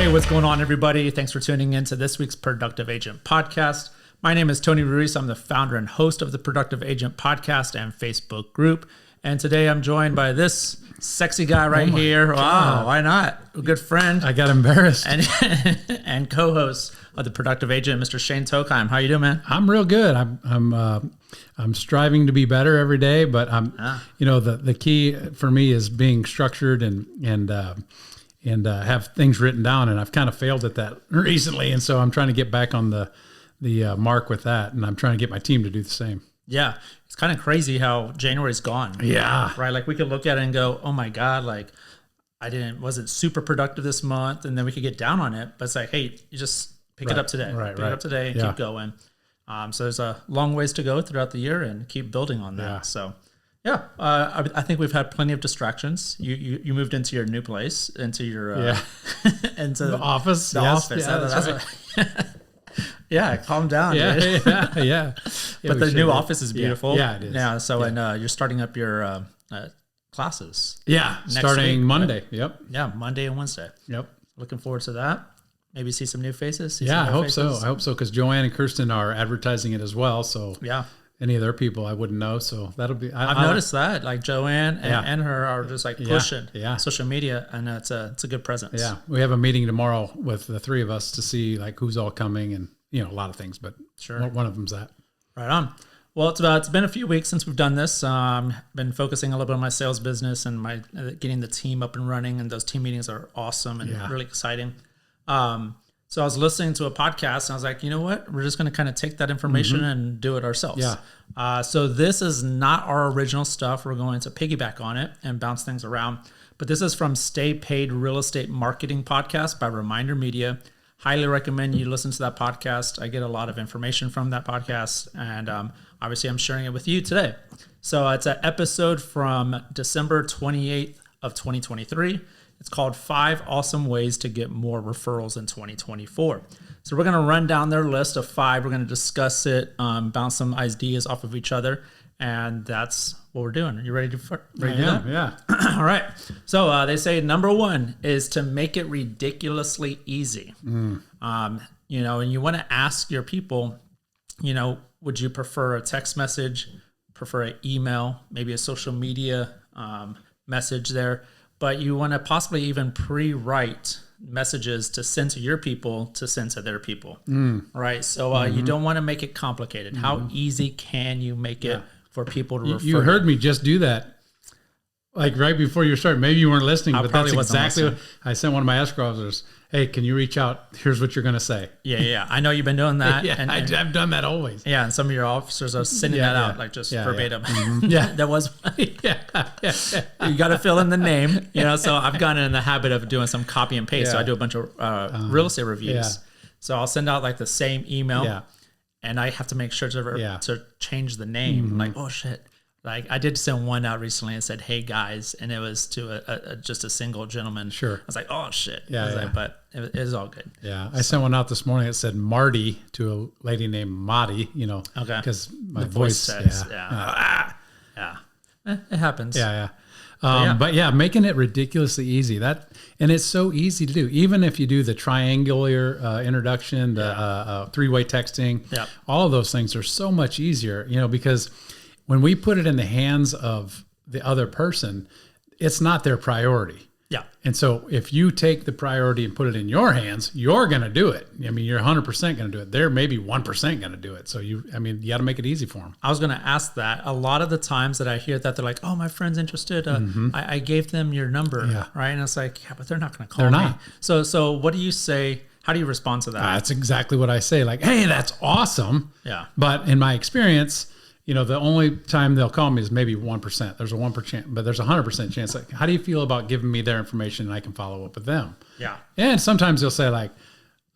Hey, what's going on, everybody? Thanks for tuning in to this week's Productive Agent Podcast. My name is Tony Ruiz. I'm the founder and host of the Productive Agent Podcast and Facebook group. And today I'm joined by this sexy guy right here. God. Wow, why not? A good friend. I got embarrassed. And co-host of the Productive Agent, Mr. Shane Tokheim. How you doing, man? I'm real good. I'm striving to be better every day, but the key for me is being structured and have things written down. And I've kind of failed at that recently, and so I'm trying to get back on the mark with that, and I'm trying to get my team to do the same. Yeah, it's kind of crazy how January's gone. Yeah, right. Like we could look at it and go, "Oh my God!" Like wasn't super productive this month, and then we could get down on it. But it's like, hey, you just pick it up today. Pick it up today and keep going. So there's a long ways to go throughout the year, and keep building on that. Yeah. So. Yeah, I think we've had plenty of distractions. You moved into your new place, into your into the office. The office. Yeah, that's right. Yeah, calm down. Yeah, dude. yeah. But the new office is beautiful. Yeah, it is. Yeah. So and you're starting up your classes. Yeah, starting week, Monday. Right? Yep. Yeah, Monday and Wednesday. Yep. Looking forward to that. Maybe see some new faces. I hope so. I hope so, because Joanne and Kirsten are advertising it as well. So yeah. Any of their people I wouldn't know, so that'll be. I've noticed that, like Joanne and her are just like pushing social media, and it's a good presence. Yeah, we have a meeting tomorrow with the three of us to see like who's all coming, and a lot of things, but sure, one of them's that. Right on. Well, it's been a few weeks since we've done this. Been focusing a little bit on my sales business and my getting the team up and running, and those team meetings are awesome and really exciting. So I was listening to a podcast and I was like, you know what? We're just going to kind of take that information and do it ourselves. Yeah. So this is not our original stuff. We're going to piggyback on it and bounce things around. But this is from Stay Paid Real Estate Marketing Podcast by Reminder Media. Highly recommend you listen to that podcast. I get a lot of information from that podcast. And obviously I'm sharing it with you today. So it's an episode from December 28th of 2023. It's called 5 Awesome Ways to Get More Referrals in 2024. So we're going to run down their list of 5. We're going to discuss it, bounce some ideas off of each other. And that's what we're doing. Are you ready to do that? Yeah. All right. So they say number 1 is to make it ridiculously easy. And you want to ask your people, would you prefer a text message, prefer an email, maybe a social media message there? But you want to possibly even pre-write messages to send to your people to send to their people, right? So you don't want to make it complicated. How easy can you make it for people to refer? You heard me just do that, like right before you started. Maybe you weren't listening, but that's exactly what I sent one of my escrow officers. Hey, can you reach out? Here's what you're going to say. Yeah. I know you've been doing that. I've done that always. Yeah, and some of your officers are sending that out, like just verbatim. Yeah. That was You got to fill in the name, so I've gotten in the habit of doing some copy and paste. So I do a bunch of real estate reviews. Yeah. So I'll send out like the same email, and I have to make sure to change the name. Like, oh shit. Like I did send one out recently and said, "Hey guys," and it was to just a single gentleman. Sure. I was like, "Oh shit!" But it was all good. Yeah, I sent one out this morning that said Marty to a lady named Madi. Okay. Because my the voice says, it happens. But making it ridiculously easy. And it's so easy to do. Even if you do the triangular introduction, the three-way texting, all of those things are so much easier. Because when we put it in the hands of the other person, it's not their priority. Yeah. And so if you take the priority and put it in your hands, you're going to do it. I mean, you're 100% going to do it. They're maybe 1% going to do it. So you got to make it easy for them. I was going to ask that. A lot of the times that I hear that, they're like, oh, my friend's interested. I gave them your number. Right. And it's like, but they're not going to call me. Not. So what do you say? How do you respond to that? That's exactly what I say. Like, hey, that's awesome. Yeah. But in my experience, the only time they'll call me is maybe 1%. There's a 1%, but there's a 100% chance. Like, how do you feel about giving me their information and I can follow up with them? Yeah. And sometimes they'll say like,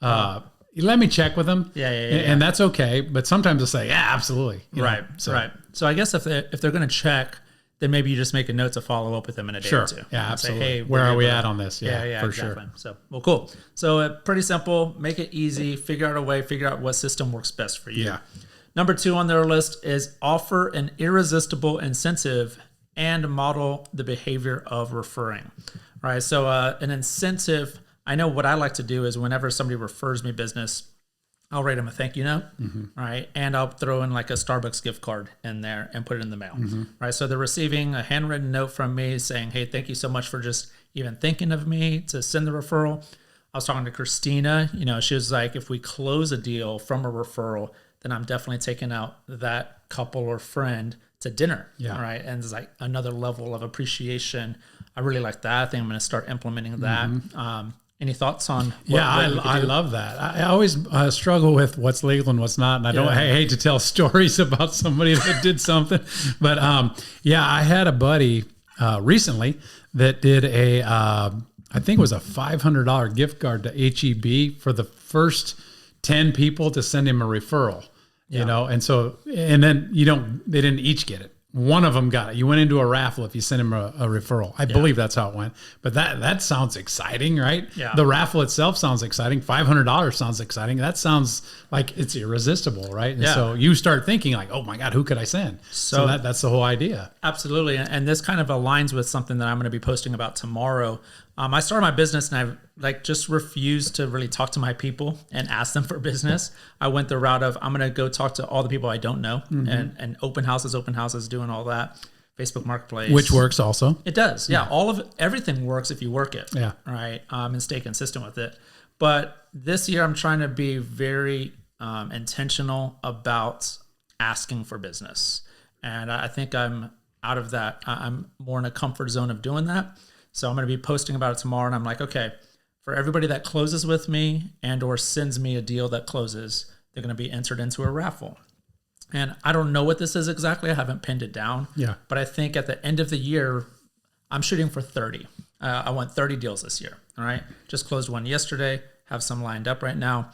let me check with them. Yeah. And that's okay. But sometimes they'll say, yeah, absolutely. Right. So I guess if they're going to check, then maybe you just make a note to follow up with them in a day or two. Yeah, absolutely. Say, hey, where are we at on this? Yeah, for exactly. sure. So, well, cool. So pretty simple. Make it easy. Figure out a way. Figure out what system works best for you. Yeah. Number 2 on their list is offer an irresistible incentive and model the behavior of referring. Right. So an incentive I know what I like to do is whenever somebody refers me business, I'll write them a thank you note, right? And I'll throw in like a Starbucks gift card in there and put it in the mail, right? So they're receiving a handwritten note from me saying, hey, thank you so much for just even thinking of me to send the referral. I was talking to Christina, she was like, if we close a deal from a referral, then I'm definitely taking out that couple or friend to dinner, right? And it's like another level of appreciation. I really like that. I think I'm going to start implementing that. Any thoughts on what I love that. I always struggle with what's legal and what's not. And I hate to tell stories about somebody that did something. But I had a buddy recently that did I think it was a $500 gift card to HEB for the first 10 people to send him a referral, and then they didn't each get it. One of them got it. You went into a raffle if you sent him a referral. I believe that's how it went. But that sounds exciting, right? Yeah. The raffle itself sounds exciting. $500 sounds exciting. That sounds like it's irresistible, right? And so you start thinking like, oh my God, who could I send? So that's the whole idea. Absolutely. And this kind of aligns with something that I'm going to be posting about tomorrow. I started my business and I've just refused to really talk to my people and ask them for business. I went the route of I'm going to go talk to all the people I don't know and open houses, doing all that. Facebook Marketplace. Which works also. It does. Yeah. Everything works if you work it. Yeah. Right. And stay consistent with it. But this year I'm trying to be very intentional about asking for business. And I think I'm out of that. I'm more in a comfort zone of doing that. So I'm going to be posting about it tomorrow. And I'm like, okay, for everybody that closes with me and or sends me a deal that closes, they're going to be entered into a raffle. And I don't know what this is exactly. I haven't pinned it down. Yeah. But I think at the end of the year, I'm shooting for 30. I want 30 deals this year. All right. Just closed one yesterday. Have some lined up right now.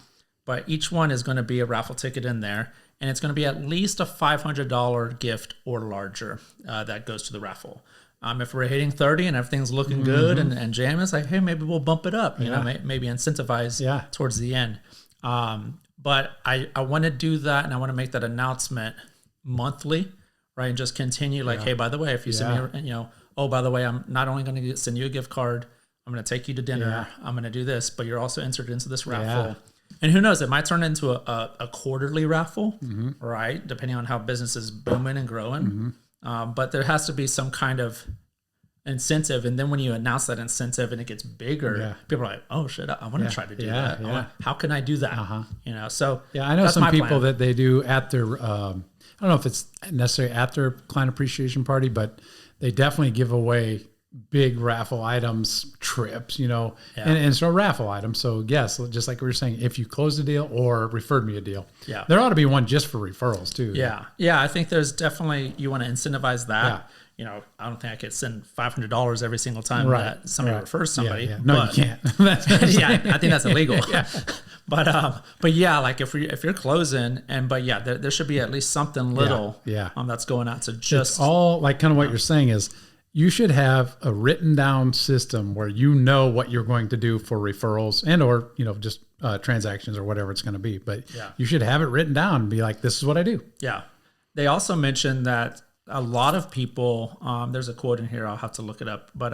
But each one is going to be a raffle ticket in there. And it's going to be at least a $500 gift or larger that goes to the raffle. If we're hitting 30 and everything's looking good and jamming, it's like, hey, maybe we'll bump it up, maybe incentivize towards the end. But I want to do that, and I want to make that announcement monthly, right? And just continue hey, by the way, if you send me, oh, by the way, I'm not only going to send you a gift card, I'm going to take you to dinner, I'm going to do this, but you're also entered into this raffle. And who knows, it might turn into a quarterly raffle, right? Depending on how business is booming and growing. But there has to be some kind of incentive. And then when you announce that incentive and it gets bigger, people are like, oh shit, I want to try to do that. How can I do that? So I know some people that they do at their, I don't know if it's necessarily at their client appreciation party, but they definitely give away big raffle items, trips, and it's a raffle item. So yes, just like we were saying, if you closed a deal or referred me a deal, there ought to be one just for referrals too. Yeah. I think there's definitely, you want to incentivize that. I don't think I could send $500 every single time that somebody refers somebody. No, you can't. I think that's illegal. But yeah, like if you're closing there should be at least something little that's going out to just it's all like kind of what you're saying is you should have a written down system where what you're going to do for referrals and or just transactions or whatever it's going to be. But you should have it written down and be like, this is what I do. Yeah. They also mentioned that a lot of people, there's a quote in here, I'll have to look it up, but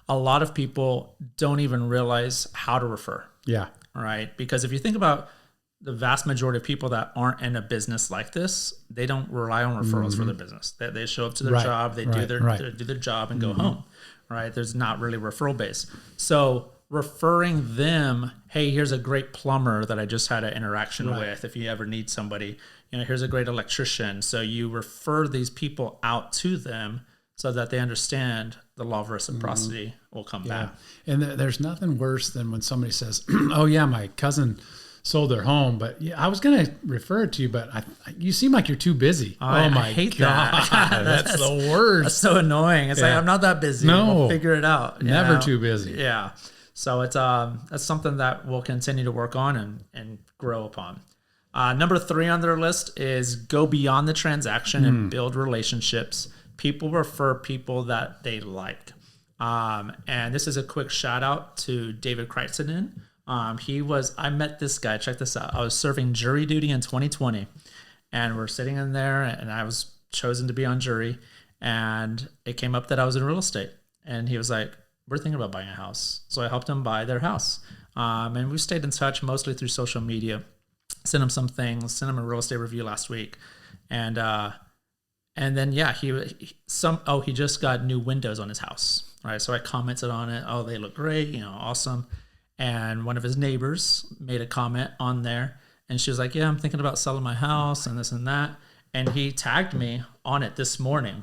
a lot of people don't even realize how to refer. Yeah. Right. Because if you think about the vast majority of people that aren't in a business like this, they don't rely on referrals for their business. They show up to their job, they do their job and go home, right? There's not really referral base. So referring them, hey, here's a great plumber that I just had an interaction with. If you ever need somebody, here's a great electrician. So you refer these people out to them so that they understand the law of reciprocity will come back. And there's nothing worse than when somebody says, oh yeah, my cousin sold their home, but I was going to refer it to you, but you seem like you're too busy. I hate God. That's the worst. That's so annoying. It's like, I'm not that busy. No. We'll figure it out. Never too busy. Yeah. So it's that's something that we'll continue to work on and grow upon. Number 3 on their list is go beyond the transaction and build relationships. People refer people that they like. And this is a quick shout out to David Kreitzenen. I met this guy, check this out. I was serving jury duty in 2020 and we're sitting in there and I was chosen to be on jury and it came up that I was in real estate and he was like, we're thinking about buying a house. So I helped them buy their house. And we stayed in touch mostly through social media. Sent him some things, sent him a real estate review last week. And then, he just got new windows on his house, right? So I commented on it. Oh, they look great, awesome. And one of his neighbors made a comment on there, and she was like, yeah, I'm thinking about selling my house and this and that. And he tagged me on it this morning.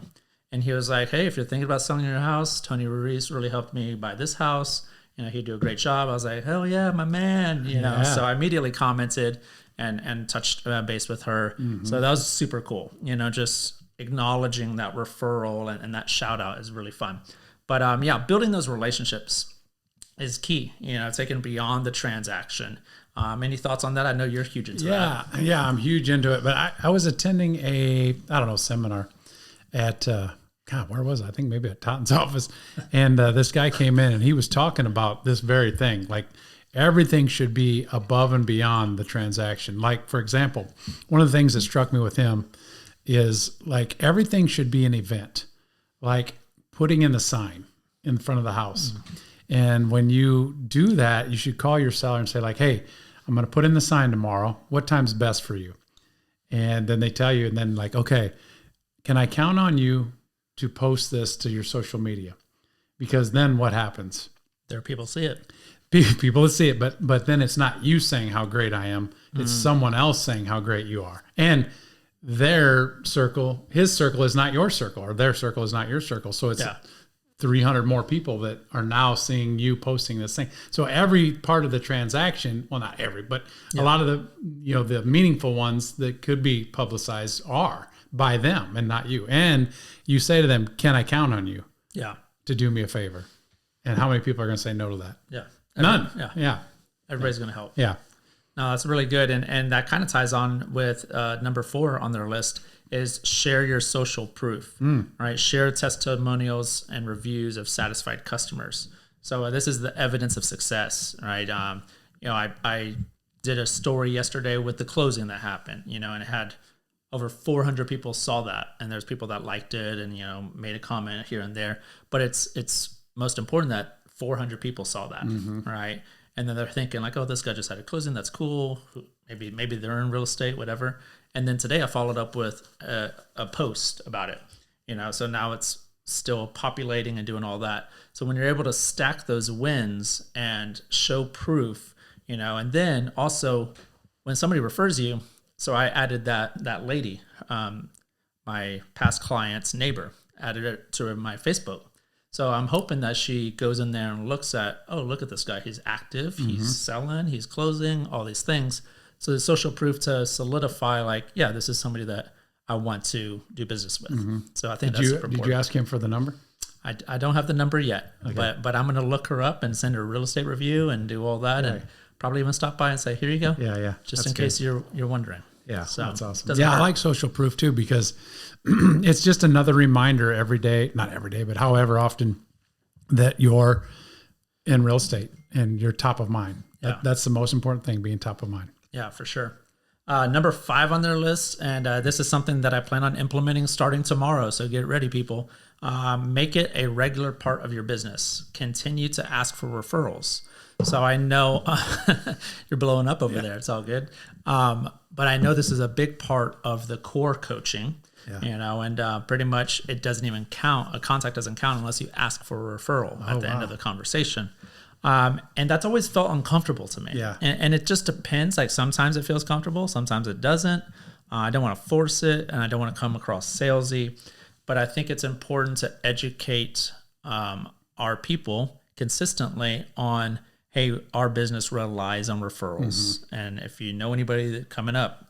And he was like, hey, if you're thinking about selling your house, Tony Ruiz really helped me buy this house. He'd do a great job. I was like, hell yeah, my man, So I immediately commented and touched base with her. Mm-hmm. So that was super cool. Just acknowledging that referral and that shout out is really fun. But building those relationships is key, taking beyond the transaction. Any thoughts on that? I know you're huge into that. Yeah, I'm huge into it. But I was attending a seminar at, where was I? I think maybe at Totten's office. And this guy came in and he was talking about this very thing. Like everything should be above and beyond the transaction. Like, for example, one of the things that struck me with him is like everything should be an event, like putting in the sign in front of the house. Mm-hmm. And when you do that, you should call your seller and say like, hey, I'm going to put in the sign tomorrow. What time's best for you? And then they tell you, and then like, okay, can I count on you to post this to your social media? Because then what happens? There are people see it. People see it, but then it's not you saying how great I am. It's someone else saying how great you are. And their circle, his circle is not your circle, or their circle is not your circle. So it's 300 more people that are now seeing you posting this thing. So every part of the transaction, well, not every, but a lot of the, the meaningful ones that could be publicized are by them and not you. And you say to them, can I count on you to do me a favor? And how many people are going to say no to that? Yeah. None. Yeah. Everybody's going to help. Yeah. No, that's really good. And that kind of ties on with number 4 on their list is share your social proof, right? Share testimonials and reviews of satisfied customers. So this is the evidence of success, right? I did a story yesterday with the closing that happened, and it had over 400 people saw that. And there's people that liked it and, made a comment here and there. But it's most important that 400 people saw that, right? And then they're thinking like, oh, this guy just had a closing. That's cool. Maybe they're in real estate, whatever. And then today I followed up with a post about it, so now it's still populating and doing all that. So when you're able to stack those wins and show proof, and then also when somebody refers you, so I added that lady, my past client's neighbor, added it to my Facebook. So I'm hoping that she goes in there and looks at, oh, look at this guy. He's active. He's selling. He's closing, all these things. So the social proof to solidify like, yeah, this is somebody that I want to do business with. So I think that's super important. Did you ask him for the number? I don't have the number yet, but I'm going to look her up and send her a real estate review and do all that and probably even stop by and say, here you go. Yeah. Just in case you're wondering. Yeah, so that's awesome. Yeah, I like social proof too because it's just another reminder every day, not every day, but however often that you're in real estate and you're top of mind. Yeah. That's the most important thing, being top of mind. Yeah, for sure. Number 5 on their list, and this is something that I plan on implementing starting tomorrow, so get ready, people. Make it a regular part of your business. Continue to ask for referrals. So I know you're blowing up over there. It's all good. But I know this is a big part of the core coaching, and pretty much it doesn't even count. A contact doesn't count unless you ask for a referral at the end of the conversation. And that's always felt uncomfortable to me. Yeah. And it just depends. Like sometimes it feels comfortable, sometimes it doesn't. I don't want to force it and I don't want to come across salesy, but I think it's important to educate our people consistently on, hey, our business relies on referrals. And if you know anybody that coming up,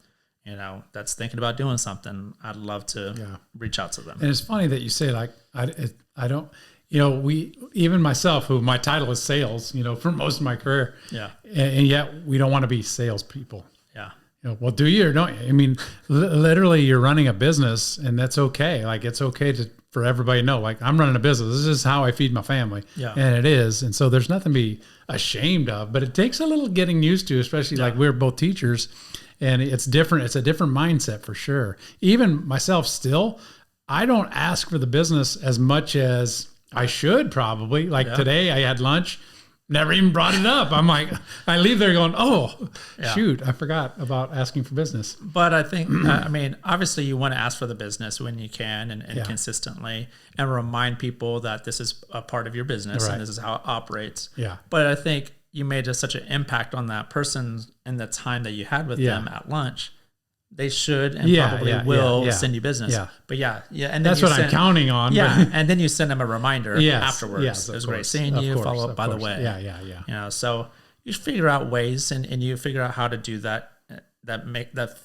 that's thinking about doing something, I'd love to reach out to them. And it's funny that you say like, I don't, even myself, who my title is sales, for most of my career. Yeah. And yet we don't want to be salespeople. Yeah. Well, do you or don't you? I mean, literally you're running a business and that's okay. Like it's okay for everybody to know, like I'm running a business. This is how I feed my family. Yeah. And it is. And so there's nothing to be ashamed of, but it takes a little getting used to, especially like we're both teachers and it's different. It's a different mindset for sure. Even myself still, I don't ask for the business as much as I should probably. Like today I had lunch, never even brought it up. I'm like, I leave there going, oh, shoot, I forgot about asking for business. But I think, I mean, obviously you want to ask for the business when you can and consistently, and remind people that this is a part of your business and this is how it operates. Yeah. But I think you made just such an impact on that person in the time that you had with them at lunch. They should and probably will send you business. Yeah. But and then that's what I'm counting on. Yeah. And then you send them a reminder afterwards. Yes, it was great seeing you. Follow up by the way. Yeah. You know, so you figure out ways and you figure out how to do that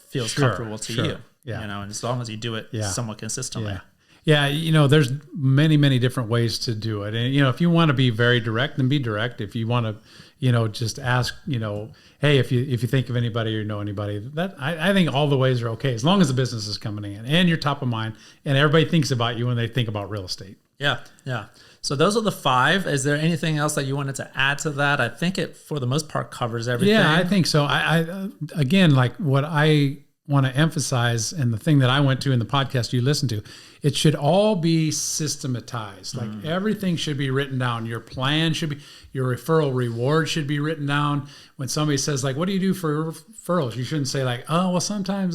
feels comfortable to you. Yeah. You know, and as long as you do it somewhat consistently. Yeah, you know, there's many, many different ways to do it. And, you know, if you want to be very direct, then be direct. If you want to, you know, just ask, you know, hey, if you think of anybody or know anybody, that I think all the ways are okay, as long as the business is coming in and you're top of mind and everybody thinks about you when they think about real estate. Yeah. So those are the 5. Is there anything else that you wanted to add to that? I think it, for the most part, covers everything. Yeah, I think so. I again, like what I want to emphasize, and the thing that I went to in the podcast you listened to, it should all be systematized. Like everything should be written down. Your plan should be, your referral reward should be written down. When somebody says like, what do you do for referrals? You shouldn't say like, oh, well, sometimes,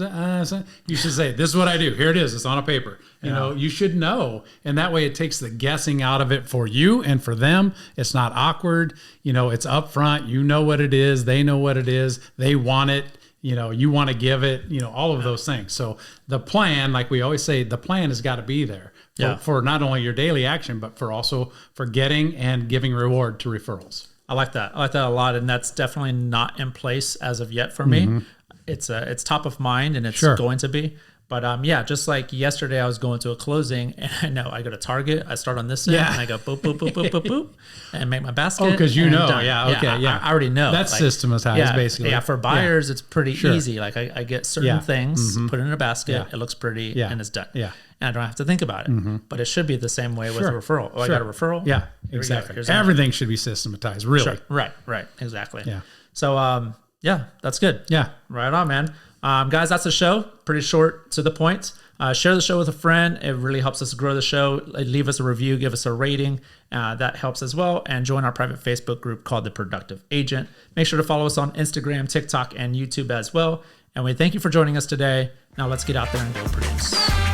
you should say, this is what I do. Here it is. It's on a paper. You know, you should know. And that way it takes the guessing out of it for you and for them. It's not awkward. You know, it's upfront. You know what it is. They know what it is. They want it. You know, you want to give it, you know, all of those things. So the plan, like we always say, the plan has got to be there for not only your daily action, but for also for getting and giving reward to referrals. I like that. I like that a lot. And that's definitely not in place as of yet for me. It's top of mind and it's going to be. But just like yesterday, I was going to a closing, and I know I go to Target. I start on this end, and I go boop boop boop boop boop boop, and make my basket. Oh, because you know, done. I already know. That's like, systematized, basically. Yeah, for buyers, it's pretty easy. Like I get certain things, put it in a basket, it looks pretty, and it's done. Yeah, and I don't have to think about it. But it should be the same way with a referral. Oh, I got a referral. Yeah, exactly. Everything should be systematized. Really. Right. Exactly. Yeah. So that's good. Yeah. Right on, man. Guys, that's the show. Pretty short to the point. Share the show with a friend. It really helps us grow the show. Leave us a review. Give us a rating. That helps as well. And join our private Facebook group called The Productive Agent. Make sure to follow us on Instagram, TikTok, and YouTube as well. And we thank you for joining us today. Now let's get out there and go produce.